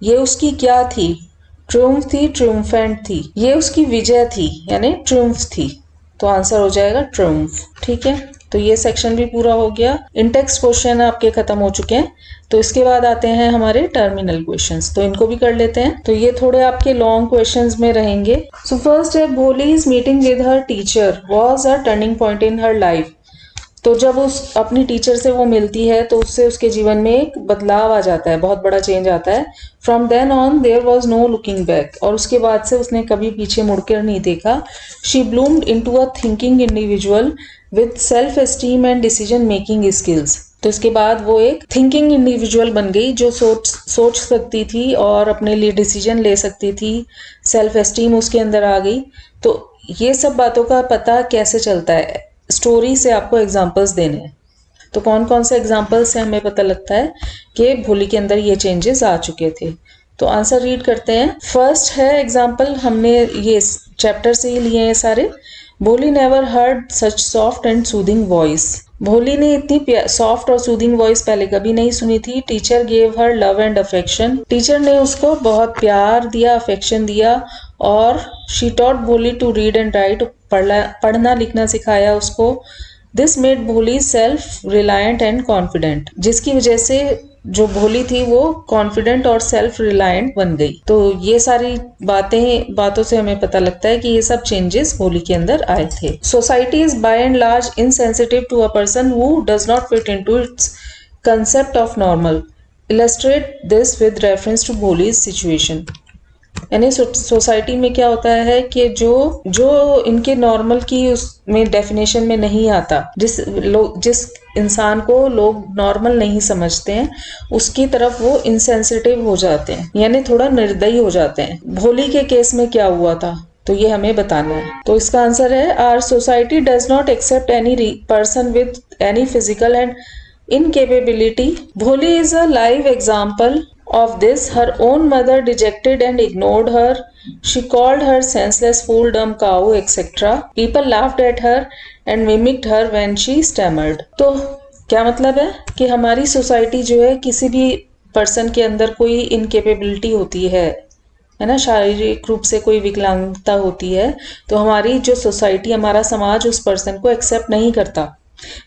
S1: ये उसकी क्या थी, ट्रिउम्फ थी, ट्रिउम्फेंट थी, ये उसकी विजय थी यानी ट्रिउम्फ थी, तो आंसर हो जाएगा ट्रिउम्फ। ठीक है, तो ये सेक्शन भी पूरा हो गया। इंटेक्स्ट क्वेश्चन आपके खत्म हो चुके हैं, तो इसके बाद आते हैं हमारे टर्मिनल क्वेश्चंस, तो इनको भी कर लेते हैं। तो ये थोड़े आपके लॉन्ग क्वेश्चंस में रहेंगे। सो फर्स्ट है, Bholi's meeting with her teacher was a turning point in her life. तो जब उस अपनी टीचर से वो मिलती है तो उससे उसके जीवन में एक बदलाव आ जाता है, बहुत बड़ा चेंज आता है। From then on there was no looking back, और उसके बाद से उसने कभी पीछे मुड़कर नहीं देखा। She bloomed into a thinking individual with self esteem and decision making skills. तो इसके बाद वो एक थिंकिंग इंडिविजुअल बन गई, जो सोच सकती थी और अपने लिए डिसीजन ले सकती थी, सेल्फ एस्टीम उसके अंदर आ गई। तो ये सब बातों का पता कैसे चलता है, स्टोरी से आपको एग्जाम्पल्स देने हैं। तो कौन कौन से एग्जाम्पल्स से हमें पता लगता है कि भोली के अंदर ये चेंजेस आ चुके थे। तो आंसर रीड करते हैं। फर्स्ट है एग्जाम्पल, हमने ये चैप्टर से ही लिए हैं सारे। भोली never heard such soft and soothing voice. भोली ने इतनी सॉफ्ट और सूदिंग वॉइस पहले कभी नहीं सुनी थी। Teacher gave her love and affection. Teacher ने उसको बहुत प्यार दिया, अफेक्शन दिया। और शी टॉट भोली टू रीड एंड राइट, पढ़ना लिखना सिखाया उसको। दिस मेड भोली सेल्फ रिलायंट एंड कॉन्फिडेंट, जिसकी वजह से जो भोली थी वो कॉन्फिडेंट और सेल्फ रिलायंट बन गई। तो ये सारी बातों से हमें पता लगता है कि ये सब चेंजेस भोली के अंदर आए थे। Society is by and large insensitive to a person who does not fit into its concept of normal. Illustrate this with reference to Bholi's situation. यानी सोसाइटी में क्या होता है कि जो इनके नॉर्मल की उसमें डेफिनेशन में नहीं आता, जिस इंसान को लोग नॉर्मल नहीं समझते हैं, उसकी तरफ वो इनसेंसिटिव हो जाते हैं, यानी थोड़ा निर्दयी हो जाते हैं। भोली के केस में क्या हुआ था, तो ये हमें बताना है। तो इसका आंसर है, our society does not accept any person with any physical and incapability. Bholi is a live example of this. Her own mother dejected and ignored her. She called her senseless fool, dumb cow, etc. People laughed at her and mimicked her when she stammered. तो क्या मतलब है कि हमारी सोसाइटी जो है, किसी भी पर्सन के अंदर कोई इनकेपेबिलिटी होती है ना, शारीरिक रूप से कोई विकलांगता होती है, तो हमारी जो सोसाइटी, हमारा समाज उस पर्सन को एक्सेप्ट नहीं करता।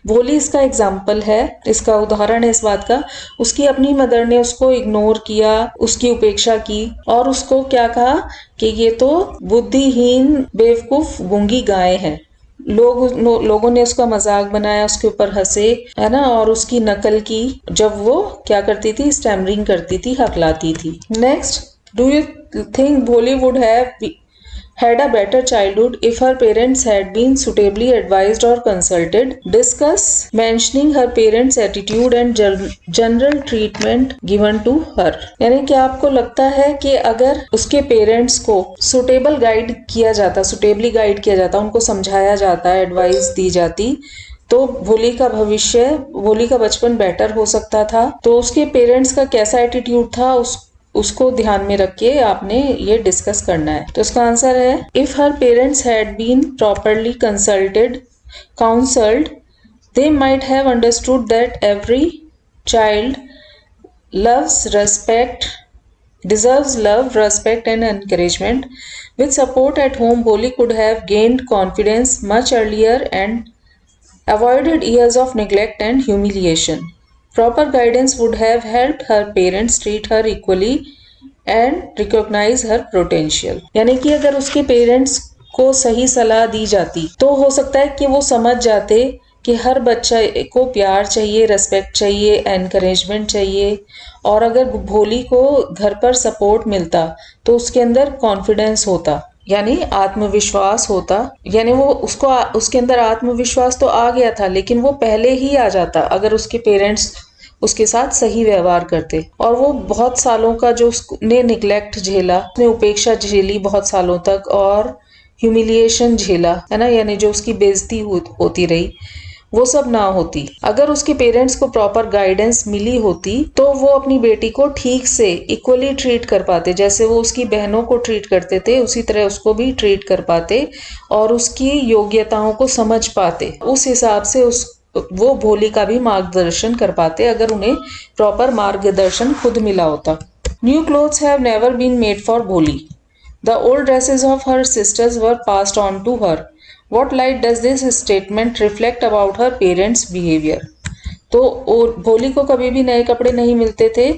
S1: भोली इसका एग्जाम्पल है, इसका उदाहरण है इस बात का। उसकी अपनी मदर ने उसको इग्नोर किया, उसकी उपेक्षा की और उसको क्या कहा कि ये तो बुद्धिहीन, बेवकूफ, गूंगी गाय है। लोगों ने उसका मजाक बनाया, उसके ऊपर हंसे, है ना, और उसकी नकल की जब वो क्या करती थी, स्टैमरिंग करती थी, हकलाती थी। Next, do you think Bholi would have had a better childhood if her parents had been suitably advised or consulted? Discuss mentioning her parents' attitude and general treatment given to her. यानी कि आपको लगता है कि अगर उसके पेरेंट्स को सुटेबल गाइड किया जाता, सुटेबली गाइड किया जाता, उनको समझाया जाता, एडवाइस दी जाती, तो भोली का बचपन बेटर हो सकता था। तो उसके पेरेंट्स का कैसा एटीट्यूड था, उसको ध्यान में रख के आपने ये डिस्कस करना है। तो इसका आंसर है, if her parents had been properly counselled, they might have understood that every child deserves love, respect and encouragement. With support at home, Bholi could have gained confidence much earlier and avoided years of neglect and humiliation. Proper guidance would have helped her parents treat her equally and recognize her potential. यानी कि अगर उसके पेरेंट्स को सही सलाह दी जाती तो हो सकता है कि वो समझ जाते कि हर बच्चा को प्यार चाहिए, रेस्पेक्ट चाहिए, एनकरेजमेंट चाहिए। और अगर भोली को घर पर सपोर्ट मिलता तो उसके अंदर कॉन्फिडेंस होता, यानी आत्मविश्वास होता। यानी वो उसके अंदर आत्मविश्वास तो आ गया था, लेकिन वो पहले ही आ जाता अगर उसके पेरेंट्स उसके साथ सही व्यवहार करते। और वो बहुत सालों का जो उसने निग्लेक्ट झेला, उसने उपेक्षा झेली बहुत सालों तक, और ह्यूमिलिएशन झेला, है ना, यानी जो उसकी बेइज्जती होती रही, वो सब ना होती। अगर उसके पेरेंट्स को प्रॉपर गाइडेंस मिली होती तो वो अपनी बेटी को ठीक से इक्वली ट्रीट कर पाते, जैसे वो उसकी बहनों को ट्रीट करते थे उसी तरह उसको भी ट्रीट कर पाते और उसकी योग्यताओं को समझ पाते। उस हिसाब से वो भोली का भी मार्गदर्शन कर पाते अगर उन्हें प्रॉपर मार्गदर्शन खुद मिला होता। New clothes have never been made for Bholi. The old dresses of her sisters were passed on to her. What light does this statement reflect about her parents' behavior? तो भोली को कभी भी नए कपड़े नहीं मिलते थे,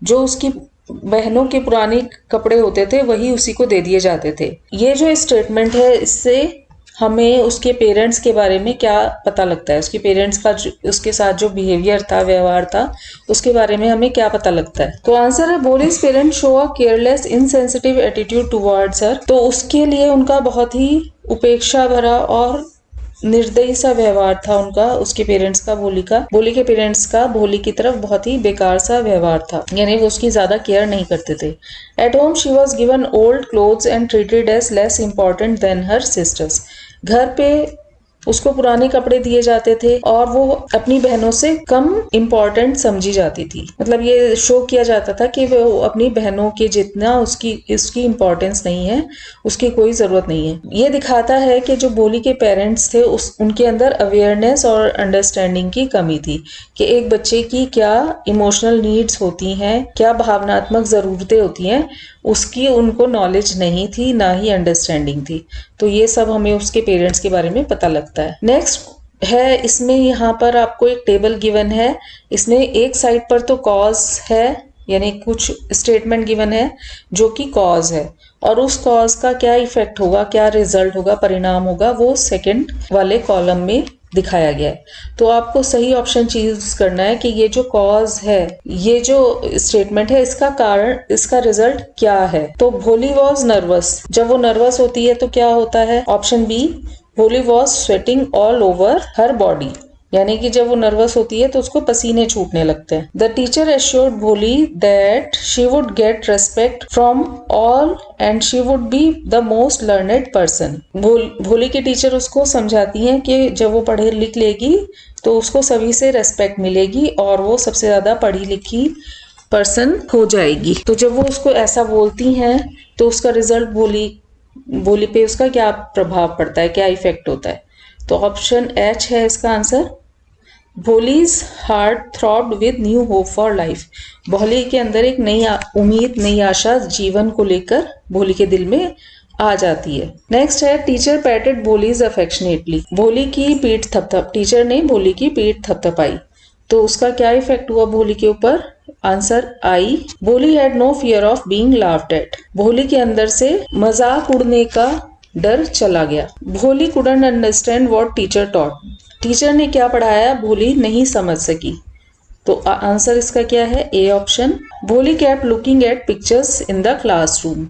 S1: जो उसकी बहनों के पुराने कपड़े होते थे वही उसी को दे दिए जाते थे। ये जो स्टेटमेंट है, इससे हमें उसके पेरेंट्स के बारे में क्या पता लगता है, उसके पेरेंट्स का उसके साथ जो बिहेवियर था, व्यवहार था, उसके बारे में हमें क्या पता लगता है। तो आंसर है, Bholi's parents show a careless insensitive attitude towards हर। तो उसके लिए उनका बहुत ही उपेक्षा भरा और निर्दयी सा व्यवहार था उनका, उसके पेरेंट्स का, भोली के पेरेंट्स का भोली की तरफ बहुत ही बेकार सा व्यवहार था, यानी वो उसकी ज्यादा केयर नहीं करते थे। At home she was given old clothes and treated as less important than her sisters. घर पे उसको पुराने कपड़े दिए जाते थे और वो अपनी बहनों से कम इम्पोर्टेंट समझी जाती थी। मतलब ये शो किया जाता था कि वो अपनी बहनों के जितना इसकी इम्पोर्टेंस नहीं है, उसकी कोई जरूरत नहीं है। ये दिखाता है कि जो भोली के पेरेंट्स थे उनके अंदर अवेयरनेस और अंडरस्टैंडिंग की कमी थी कि एक बच्चे की क्या इमोशनल नीड्स होती हैं, क्या भावनात्मक जरूरतें होती हैं, उसकी उनको नॉलेज नहीं थी, ना ही अंडरस्टैंडिंग थी। तो ये सब हमें उसके पेरेंट्स के बारे में पता लगता है। नेक्स्ट है, इसमें यहाँ पर आपको एक टेबल गिवन है। इसमें एक साइड पर तो कॉज है, यानी कुछ स्टेटमेंट गिवन है जो कि कॉज है, और उस कॉज का क्या इफेक्ट होगा, क्या रिजल्ट होगा, परिणाम होगा, वो सेकंड वाले कॉलम में दिखाया गया है। तो आपको सही ऑप्शन चूज करना है कि ये जो कॉज है, ये जो स्टेटमेंट है, इसका कारण, इसका रिजल्ट क्या है। तो भोली वॉज नर्वस, जब वो नर्वस होती है तो क्या होता है, ऑप्शन बी, भोली was sweating all over her body, यानी कि जब वो नर्वस होती है तो उसको पसीने छूटने लगते हैं। द टीचर एश्योर्ड भोली that she would get respect from all and she would be the most learned person. भोली की टीचर उसको समझाती हैं कि जब वो पढ़े लिख लेगी तो उसको सभी से रेस्पेक्ट मिलेगी और वो सबसे ज्यादा पढ़ी लिखी पर्सन हो जाएगी। तो जब वो उसको ऐसा बोलती हैं तो उसका रिजल्ट भोली पे उसका क्या प्रभाव पड़ता है, क्या इफेक्ट होता है। तो ऑप्शन एच है इसका answer. Bholi's heart throbbed with new hope for life. भोली के अंदर एक नई उम्मीद, नई आशा जीवन को लेकर भोली के दिल में आ जाती है। नेक्स्ट है, टीचर पैटेड भोलीज अफेक्शनेटली। भोली की पीठ टीचर ने भोली की पीठ थपथपाई, तो उसका क्या इफेक्ट हुआ भोली के ऊपर। आंसर आई, Bholi had no fear of being laughed at. Bholi के अंदर से मजाक उड़ने का डर चला गया। भोली couldn't understand what teacher taught. Teacher ने क्या पढ़ाया भोली नहीं समझ सकी। तो आंसर इसका क्या है, ए ऑप्शन। भोली kept looking at pictures in the classroom.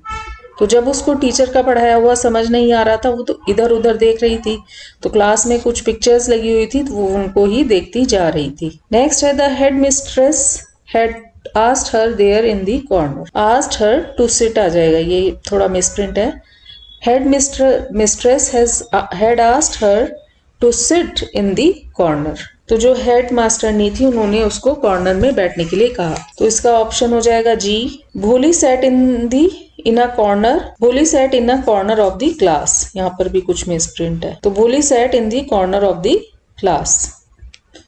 S1: तो जब उसको टीचर का पढ़ाया हुआ समझ नहीं आ रहा था, वो तो इधर उधर देख रही थी। तो क्लास में कुछ पिक्चर्स लगी हुई थी तो वो उनको ही देखती जा रही थी। नेक्स्ट है, the headmistress had asked her there in the corner. Asked her to sit आ जाएगा, ये थोड़ा मिसप्रिंट है। Headmistress had asked her to sit in the corner. तो जो हेड मास्टरनी थी उन्होंने उसको कॉर्नर में बैठने के लिए कहा। तो इसका ऑप्शन हो जाएगा जी, भोली सेट इन अ कॉर्नर। भोली set in a corner of the class, यहाँ पर भी कुछ मिसप्रिंट है। तो भोली set in the corner of the class,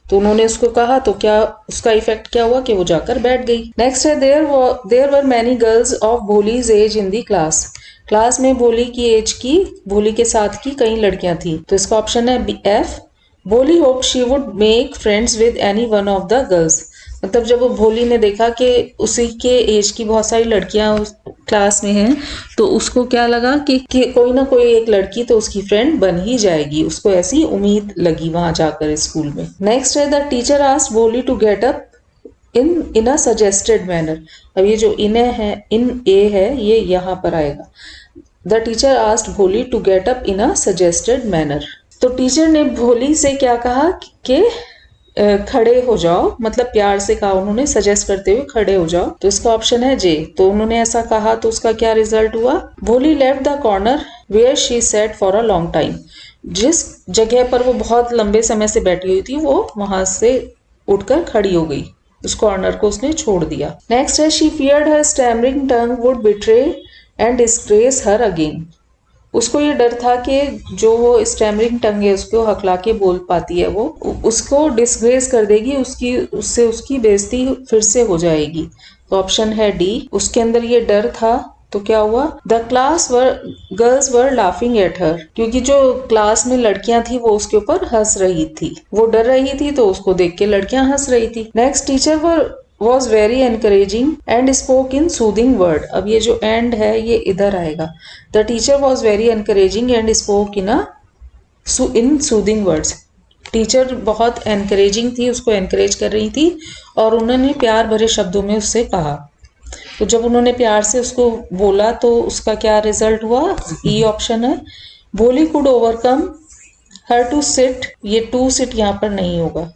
S1: तो उन्होंने उसको कहा तो क्या उसका इफेक्ट क्या हुआ कि वो जाकर बैठ गई। नेक्स्ट है, there were many girls of Bholi's age in the class. Class में भोली की एज की, भोली के साथ की कई लड़कियां थी। तो इसका ऑप्शन है एफ, भोली hope she would make friends with any one of the girls. मतलब जब वो भोली ने देखा कि उसी के एज की बहुत सारी लड़कियां उस क्लास में हैं, तो उसको क्या लगा कि कोई ना कोई एक लड़की तो उसकी फ्रेंड बन ही जाएगी। उसको ऐसी उम्मीद लगी वहां जाकर स्कूल में। नेक्स्ट है, the teacher asked Bholi to get up in a suggested manner. अब ये जो इन ए है ये यहाँ पर आएगा। The teacher asked Bholi to get up in a suggested manner. तो टीचर ने भोली से क्या कहा कि खड़े हो जाओ, मतलब प्यार से कहा उन्होंने, सजेस्ट करते हुए खड़े हो जाओ। तो इसका ऑप्शन है जे। तो उन्होंने ऐसा कहा तो उसका क्या रिजल्ट हुआ, Bholi left the corner where she sat for a long time. जिस जगह पर वो बहुत लंबे समय से बैठी हुई थी वो वहां से उठकर खड़ी हो गई, उस कॉर्नर को उसने छोड़ दिया। नेक्स्ट है, she feared her stammering tongue would betray and disgrace her again. उसको ये डर था कि जो वो स्टैमरिंग टंग है उसको हकला के बोल पाती है, वो उसको डिस्ग्रेस कर देगी, उससे उसकी बेइज्जती फिर से हो जाएगी। तो ऑप्शन है डी, उसके अंदर ये डर था। तो क्या हुआ, the girls were laughing at her, क्योंकि जो क्लास में लड़कियां थी वो उसके ऊपर हंस रही थी, वो डर रही थी तो उसको देख के लड़कियां हंस रही थी। Next, teacher was very encouraging and spoke in soothing word। अब ये जो एंड है ये इधर आएगा। The teacher was very encouraging and spoke in soothing words। Teacher बहुत एनकरेजिंग थी, उसको एनकरेज कर रही थी और उन्होंने प्यार भरे शब्दों में उससे कहा। तो जब उन्होंने प्यार से उसको बोला तो उसका क्या रिजल्ट हुआ, ई ऑप्शन है। Bholi could overcome her to sit, ये टू सिट यहाँ पर नहीं होगा।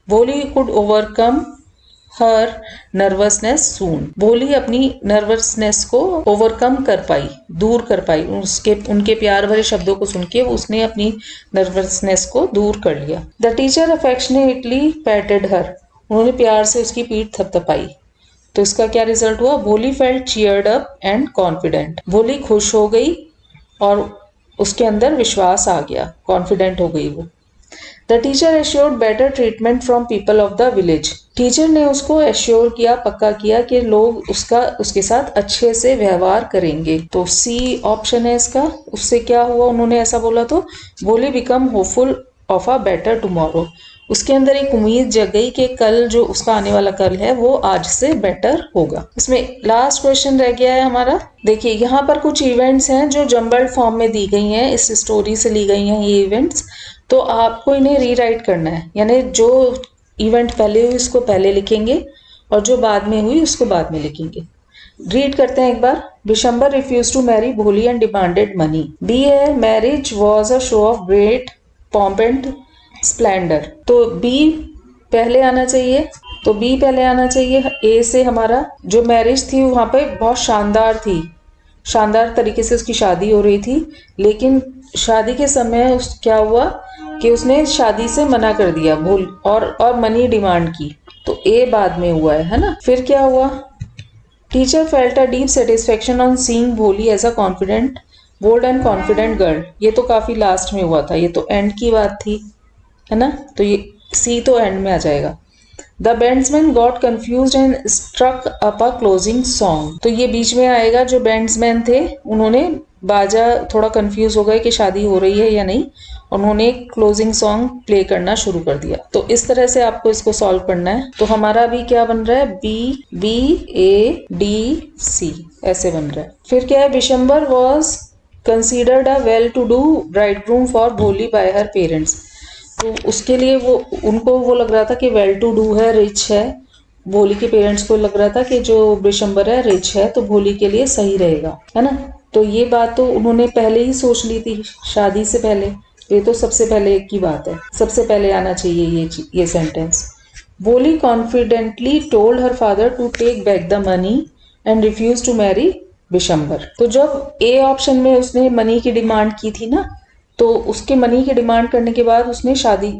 S1: Bholi could overcome her nervousness soon. Bholi अपनी नर्वसनेस को ओवरकम कर पाई, दूर कर पाई। उनके प्यार भरे शब्दों को सुन के उसने अपनी नर्वसनेस को दूर कर लिया। द टीचर अफेक्शनेटली पैटेड हर। उन्होंने प्यार से उसकी पीठ थपथपाई। तो इसका क्या रिजल्ट हुआ? भोली felt cheered up and confident. भोली खुश हो गई और उसके अंदर विश्वास आ गया, कॉन्फिडेंट हो गई वो। The teacher assured better treatment from people of the village. Teacher ने उसको एश्योर किया, पक्का किया कि लोग उसके साथ अच्छे से व्यवहार करेंगे। तो सी ऑप्शन है इसका। उससे क्या हुआ? उन्होंने ऐसा बोला तो भोली become hopeful of a better tomorrow. उसके अंदर एक उम्मीद जग गई कि कल जो उसका आने वाला कल है वो आज से बेटर होगा। इसमें लास्ट क्वेश्चन रह गया है हमारा। देखिए यहाँ पर कुछ इवेंट्स हैं जो जम्बल्ड फॉर्म में दी गई हैं, इस स्टोरी से ली गई हैं ये इवेंट्स। तो आपको इन्हें रीराइट करना है, यानी जो इवेंट पहले हुई उसको पहले लिखेंगे और जो बाद में हुई उसको बाद में लिखेंगे। रीड करते हैं एक बार। Bishambar refuse to marry Bholi and demanded money. B है marriage was a show of great pomp and splendour. तो बी पहले आना चाहिए, तो बी पहले आना चाहिए। ए से हमारा जो मैरिज थी वहां पे बहुत शानदार थी, शानदार तरीके से उसकी शादी हो रही थी, लेकिन शादी के समय क्या हुआ कि उसने शादी से मना कर दिया भूल और मनी डिमांड की। तो ए बाद में हुआ है ना। फिर क्या हुआ? Teacher felt a deep satisfaction on seeing Bholi as a confident bold and confident girl. ये तो काफी लास्ट में हुआ था, ये तो एंड की बात थी, है ना। तो ये सी तो एंड में आ जाएगा। The bandsman got confuse and struck up a closing song. तो ये बीच में आएगा। जो बैंड्समैन थे उन्होंने बाजा थोड़ा कंफ्यूज हो गए कि शादी हो रही है या नहीं, उन्होंने क्लोजिंग सॉन्ग प्ले करना शुरू कर दिया। तो इस तरह से आपको इसको सॉल्व करना है। तो हमारा अभी क्या बन रहा है? B A D C ऐसे बन रहा है। फिर क्या है? Bishambar was considered a well to do bridegroom for Bholi by her parents. तो उसके लिए उनको वो लग रहा था कि वेल टू डू है, रिच है। भोली के पेरेंट्स को लग रहा था कि जो बिशंबर है रिच है, तो भोली के लिए सही रहेगा, है ना। तो ये बात तो उन्होंने पहले ही सोच ली थी शादी से पहले। ये तो सबसे पहले की बात है, सबसे पहले आना चाहिए ये sentence. Bholi confidently told her father to take back the money and refuse to marry Bishambar. तो जब ए ऑप्शन में उसने मनी की डिमांड की थी ना, तो उसके मनी की डिमांड करने के बाद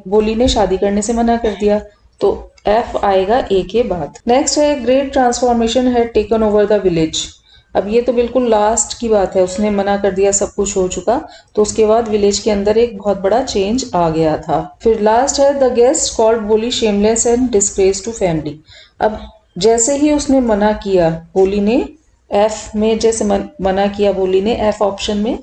S1: भोली ने शादी करने से मना कर दिया। तो एफ आएगा ए के बाद। नेक्स्ट है great transformation had taken over the village. अब ये तो बिल्कुल लास्ट की बात है, उसने मना कर दिया, सब कुछ हो चुका, तो उसके बाद विलेज के अंदर एक बहुत बड़ा चेंज आ गया था। फिर लास्ट है the guest called Bholi shameless and disgrace to family. अब जैसे ही उसने मना किया भोली ने, एफ में जैसे मना किया भोली ने एफ ऑप्शन में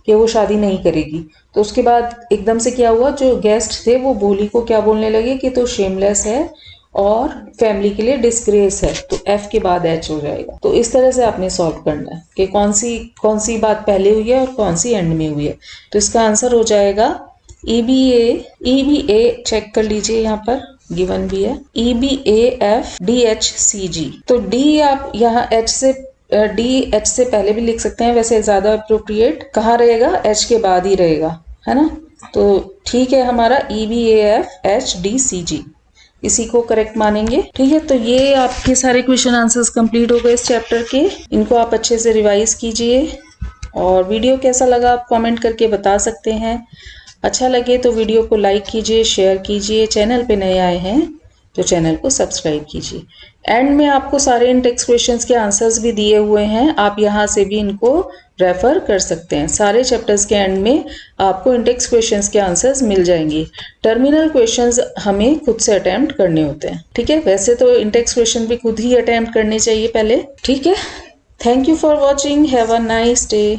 S1: कि वो शादी नहीं करेगी, तो उसके बाद एकदम से क्या हुआ? जो गेस्ट थे वो भोली को क्या बोलने लगे कि तो शेमलेस है और फैमिली के लिए डिस्ग्रेस है। तो एफ के बाद एच हो जाएगा। तो इस तरह से आपने सॉल्व करना है कि कौन सी बात पहले हुई है और कौन सी एंड में हुई है। तो इसका आंसर हो जाएगा EBA चेक कर लीजिए, यहाँ पर गिवन भी है EBAFDHCG। तो डी आप यहाँ एच से पहले भी लिख सकते हैं, वैसे ज्यादा अप्रोप्रिएट कहाँ रहेगा? एच के बाद ही रहेगा, है ना। तो ठीक है, हमारा EBAFHDCG इसी को करेक्ट मानेंगे। ठीक है, तो ये आपके सारे क्वेश्चन आंसर्स कंप्लीट हो गए इस चैप्टर के। इनको आप अच्छे से रिवाइज कीजिए और वीडियो कैसा लगा आप कमेंट करके बता सकते हैं। अच्छा लगे तो वीडियो को लाइक कीजिए, शेयर कीजिए। चैनल पे नए आए हैं तो चैनल को सब्सक्राइब कीजिए। एंड में आपको सारे इन टेक्स्ट क्वेश्चंस के आंसर्स भी दिए हुए हैं, आप यहाँ से भी इनको रेफर कर सकते हैं। सारे चैप्टर्स के एंड में आपको इन टेक्स्ट क्वेश्चंस के आंसर्स मिल जाएंगे। टर्मिनल क्वेश्चंस हमें खुद से अटेम्प्ट करने होते हैं, ठीक है। वैसे तो इन टेक्स्ट क्वेश्चन भी खुद ही अटेम्प्ट करने चाहिए पहले, ठीक है। Thank you for watching, have a nice day.